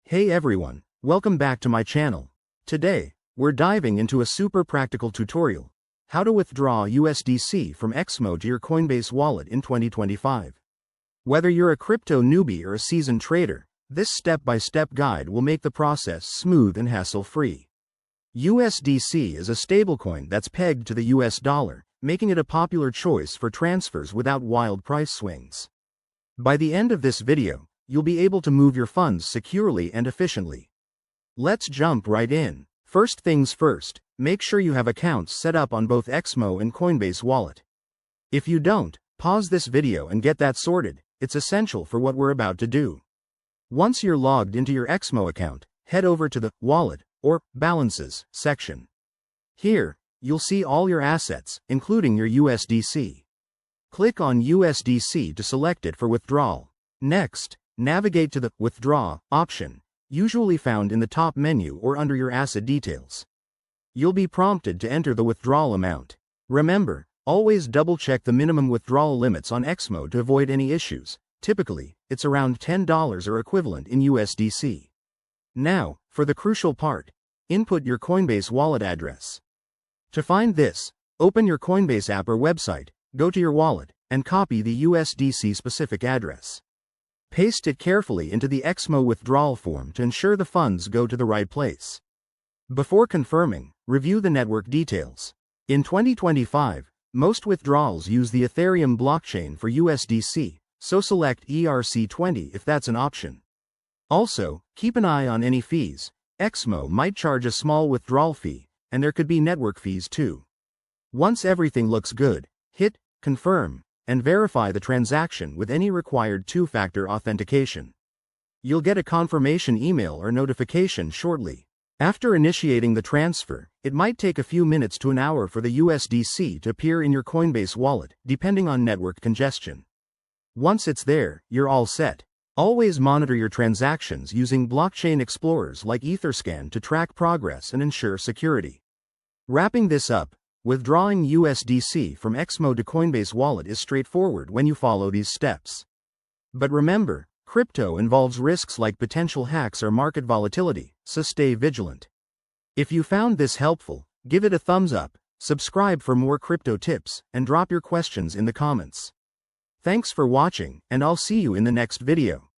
Hey everyone, welcome back to my channel. Today, we're diving into a super practical tutorial, how to withdraw USDC from XMO to your Coinbase wallet in 2025. Whether you're a crypto newbie or a seasoned trader, this step-by-step guide will make the process smooth and hassle-free. USDC is a stablecoin that's pegged to the US dollar, making it a popular choice for transfers without wild price swings. By the end of this video, you'll be able to move your funds securely and efficiently. Let's jump right in. First things first, make sure you have accounts set up on both XMO and Coinbase Wallet. If you don't, pause this video and get that sorted. It's essential for what we're about to do. Once you're logged into your XMO account, head over to the Wallet or Balances section. Here, you'll see all your assets, including your USDC. Click on USDC to select it for withdrawal. Next, navigate to the Withdraw option, usually found in the top menu or under your asset details. You'll be prompted to enter the withdrawal amount. Remember, always double-check the minimum withdrawal limits on XMO to avoid any issues. Typically, it's around $10 or equivalent in USDC. Now, for the crucial part, input your Coinbase wallet address. To find this, open your Coinbase app or website, go to your wallet, and copy the USDC-specific address. Paste it carefully into the XMO withdrawal form to ensure the funds go to the right place. Before confirming, review the network details. In 2025, most withdrawals use the Ethereum blockchain for USDC, so select ERC20 if that's an option. Also, keep an eye on any fees. XMO might charge a small withdrawal fee, and there could be network fees too. Once everything looks good, hit Confirm and verify the transaction with any required two-factor authentication. You'll get a confirmation email or notification shortly. After initiating the transfer, it might take a few minutes to an hour for the USDC to appear in your Coinbase wallet, depending on network congestion. Once it's there, you're all set. Always monitor your transactions using blockchain explorers like Etherscan to track progress and ensure security. Wrapping this up, withdrawing USDC from XMO to Coinbase Wallet is straightforward when you follow these steps. But remember, crypto involves risks like potential hacks or market volatility, so stay vigilant. If you found this helpful, give it a thumbs up, subscribe for more crypto tips, and drop your questions in the comments. Thanks for watching, and I'll see you in the next video.